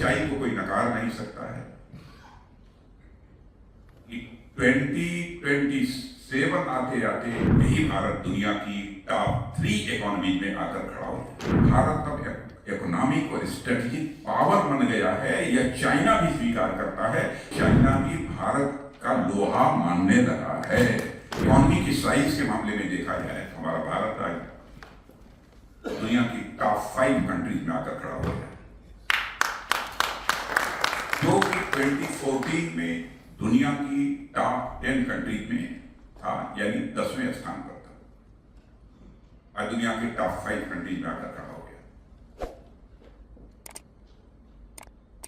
सच्चाई को कोई नकार नहीं सकता है कि 2027 आते आते यही भारत दुनिया की टॉप 3 इकोनॉमी में आकर खड़ा हो गया। भारत अब इकोनॉमिक और स्ट्रेटेजिक पावर बन गया है, यह चाइना भी स्वीकार करता है। चाइना भी भारत का लोहा मानने लगा है। इकोनॉमी की साइज के मामले में देखा जाए तो हमारा भारत आज दुनिया की टॉप 5 कंट्रीज में आकर खड़ा हो गया, जो कि 2014 में दुनिया की टॉप 10 कंट्रीज में था, यानी 10वें स्थान पर था। आज दुनिया के टॉप 5 कंट्रीज में आकर खड़ा हो गया।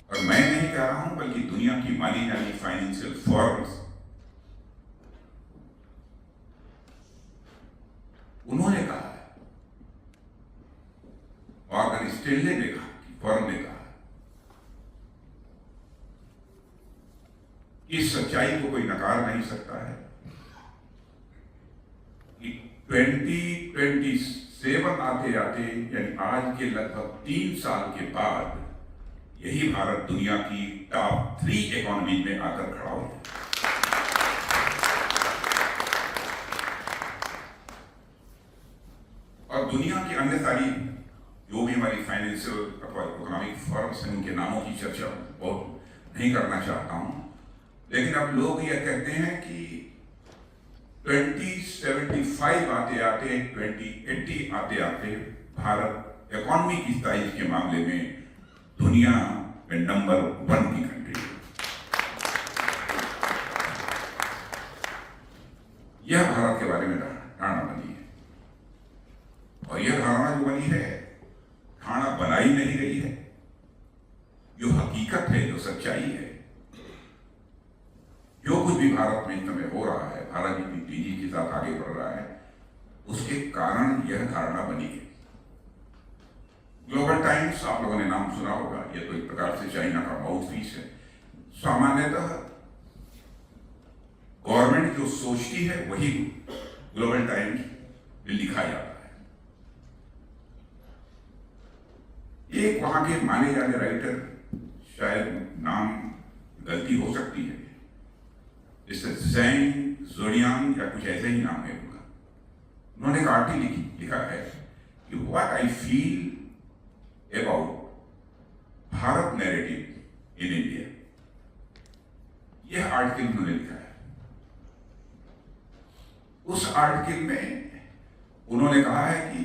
और मैं नहीं कह रहा हूं, बल्कि दुनिया की मानी जानी फाइनेंशियल फर्म्स उन्होंने कहा है, मॉर्गन स्टैनले ने कहा, फर्म ने कहा इस सच्चाई को कोई नकार नहीं सकता है कि 2027 आते आते, यानी आज के लगभग 3 साल के बाद यही भारत दुनिया की टॉप 3 इकोनॉमी में आकर खड़ा हो गया। और दुनिया की अन्य सारी जो भी हमारी फाइनेंशियल अथवा इकोनॉमिक फर्म्स हैं, उनके नामों की चर्चा बहुत नहीं करना चाहता हूं, लेकिन अब लोग यह कहते हैं कि 2075 आते आते, 2080 आते आते भारत इकोनॉमी की साइज के मामले में दुनिया में नंबर 1 की कंट्री है। यह भारत के बारे में धारणा बनी है, और यह धारणा जो बनी है, धारणा बनाई नहीं गई है, जो हकीकत है, जो सच्चाई है। जो कुछ भी भारत में इस समय हो रहा है, भारत जितनी तेजी के साथ आगे बढ़ रहा है, उसके कारण यह धारणा बनी है। ग्लोबल टाइम्स, आप लोगों ने नाम सुना होगा, यह तो एक प्रकार से चाइना का माउथपीस है। सामान्यतः गवर्नमेंट जो सोचती है वही ग्लोबल टाइम्स में लिखा जाता है। एक वहां के माने जाने राइटर, शायद नाम गलती हो सकती है, जैसे ज़ैंग ज़ोडियांग या कुछ ऐसे ही नाम है उनका, उन्होंने एक आर्टिकल लिखा है कि what I feel about Bharat narrative in India. यह आर्टिकल उन्होंने लिखा है। उस आर्टिकल में उन्होंने कहा है कि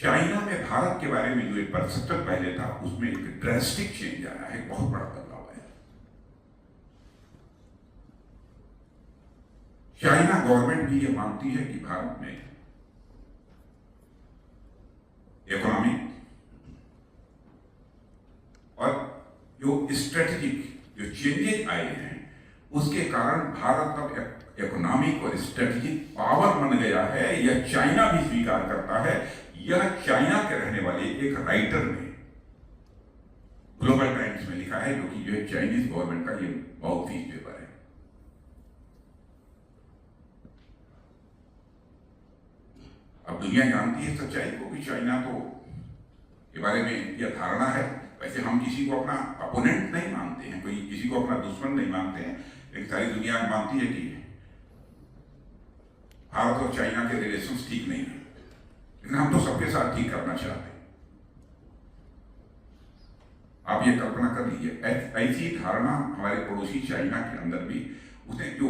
चाइना में भारत के बारे में जो एक परसेप्शन पहले था, उसमें एक ड्रास्टिक चेंज आया है, बहुत बड़ा बदलाव है। चाइना गवर्नमेंट भी यह मानती है कि भारत में इकोनॉमिक और जो स्ट्रेटेजिक जो चेंजेस आए हैं, उसके कारण भारत अब इकोनॉमिक और स्ट्रेटेजिक पावर बन गया है। यह चाइना भी स्वीकार करता है। यह चाइना के रहने वाले एक राइटर ने ग्लोबल टाइम्स में लिखा है, जो कि जो चाइनीज गवर्नमेंट का ये माउथपीस पेपर है। अब दुनिया जानती है सच्चाई को कि चाइना तो के बारे में यह धारणा है। वैसे हम किसी को अपना अपोनेंट नहीं मानते हैं, कोई किसी को अपना दुश्मन नहीं मानते हैं, लेकिन सारी दुनिया मानती है कि भारत और चाइना के रिलेशंस ठीक नहीं है, लेकिन हम तो सबके साथ ठीक करना चाहते हैं। आप ये कल्पना कर लीजिए, ऐसी धारणा हमारे पड़ोसी चाइना के अंदर भी, उसने जो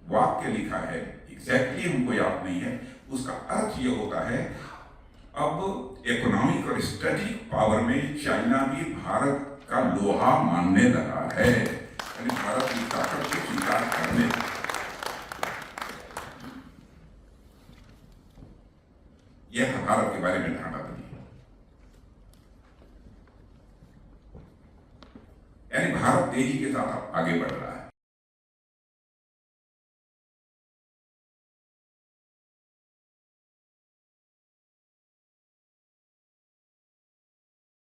वाक्य लिखा है एग्जैक्टली हमको याद नहीं है, उसका अर्थ ये होता है, अब इकोनॉमिक और स्ट्रेटेजिक पावर में चाइना भी भारत का लोहा मानने लगा है, यानी भारत की ताकत को स्वीकार करने। यह भारत के बारे में धारणा बनी है, यानी भारत तेजी के साथ आगे बढ़ रहा है।